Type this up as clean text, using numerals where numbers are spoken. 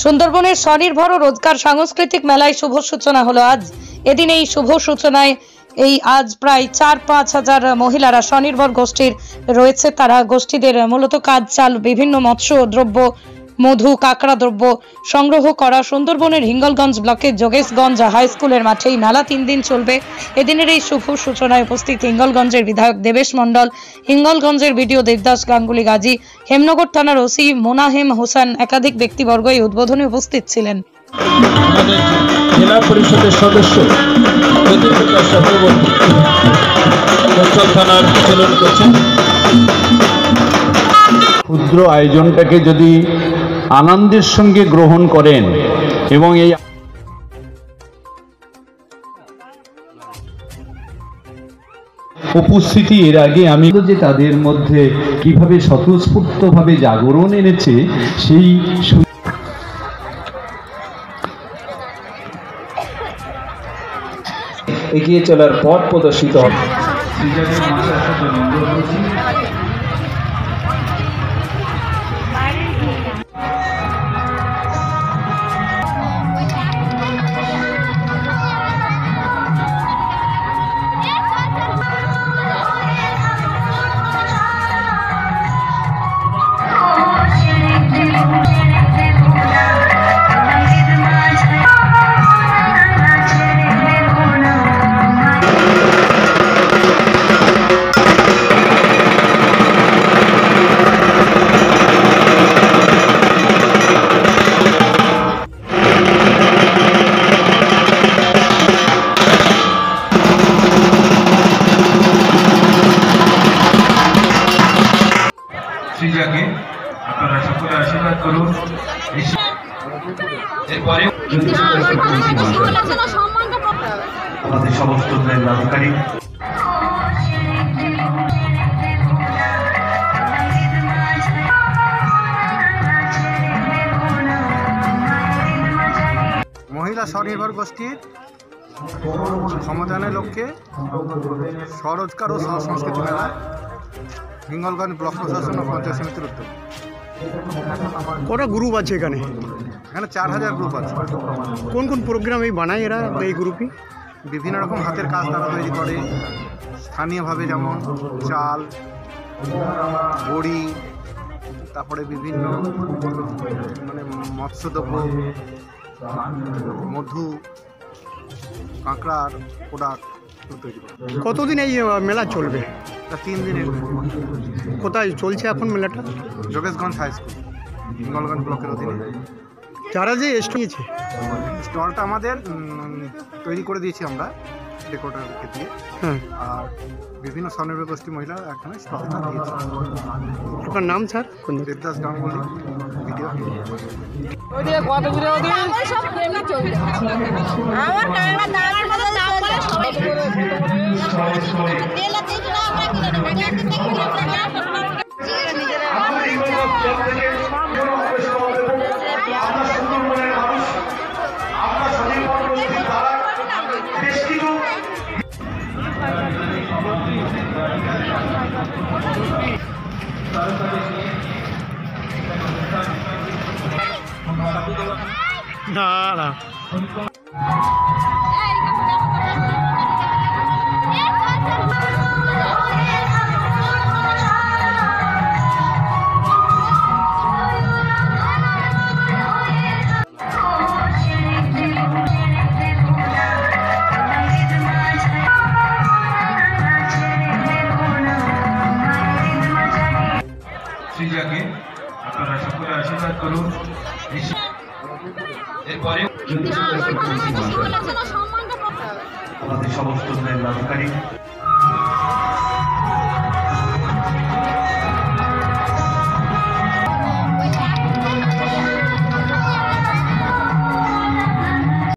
সুন্দরবনের স্বনির্ভর ও রোজগার সাংস্কৃতিক মেলায় শুভ সূচনা হলো আজ। এদিন এই শুভ সূচনায় আজ প্রায় 4-5 হাজার মহিলারা স্বনির্ভর গোষ্ঠীর রয়েছে। তারা গোষ্ঠীদের মূলত কাজ চাল বিভিন্ন মৎস্য দ্রব্য, মধু, কাঁকড়া দ্রব্য সংগ্রহ করা সুন্দরবনের হিঙ্গলগঞ্জ ব্লকের যোগেশগঞ্জ হাই স্কুলের মাঠে এই মেলা 3 দিন চলবে। এদিনের এই শুভ সূচনায় উপস্থিত হিঙ্গলগঞ্জের বিধায়ক দেবেশ মণ্ডল, হিঙ্গলগঞ্জের বিডিও দেবদাস গাঙ্গুলি গাজী, হেমনগর থানার ওসি মোনাহেম হোসেন, একাধিক ব্যক্তিবর্গ এই উদ্বোধনে উপস্থিত ছিলেন। জেলা পরিষদের সদস্য জ্যোতিপ্রকাশ চক্রবর্তী থানার পরিচালন করছেন। ক্ষুদ্র আয়োজনটাকে যদি আনন্দের সঙ্গে গ্রহণ করেন এবং এই উপস্থিতি এর আগে আমি যে তাদের মধ্যে কিভাবে স্বতঃস্ফূর্তভাবে জাগরণ এনেছে সেই এগিয়ে চলার পথ প্রদর্শিত হবে। শ্রীজাকে আপনারা সকলে আশীর্বাদ করুন। এরপরে আমাদের সমস্ত আধিকারিক মহিলা স্বনির্ভর গোষ্ঠীর ক্ষমতায়নের লক্ষ্যে স্বরোজগার ও সংস্কৃতি মেলা হিঙ্গলগঞ্জ ব্লক প্রশাসন ও পঞ্চায়েত সমিতির উদ্যোগ। কটা গ্রুপ আছে এখানে? এখানে 4000 গ্রুপ আছে। কোন কোন প্রোগ্রাম এই বানায় এরা এই গ্রুপই? বিভিন্ন রকম হাতের কাজ তারা তৈরি করে, স্থানীয়ভাবে যেমন চাল, বড়ি, তারপরে বিভিন্ন মানে মৎস্যদ্রব্য, মধু, কাঁকড়ার প্রোডাক্ট তৈরি করে। কতদিন এই মেলা চলবে? 3 দিনের। কোথায় চলছে এখন মেলাটা? যোগেশগঞ্জ হাই স্কুল, হিঙ্গলগঞ্জ ব্লকের অধীনে। যারা যে এসেছে স্টলটা আমাদের তৈরি করে দিয়েছি আমরা ডেকোরেটরকে দিয়ে। হ্যাঁ, আর বিভিন্ন স্বনির্ভর গোষ্ঠী মহিলা এখানে স্টলটা দিয়েছে। আপনার নাম স্যার? দেবদাস গাঙ্গুলি, ভিডিও। না না শ্রীজাকে আপনারা সকলে আশীর্বাদ করুন। এরপরে আমাদের সমস্ত আধিকারিক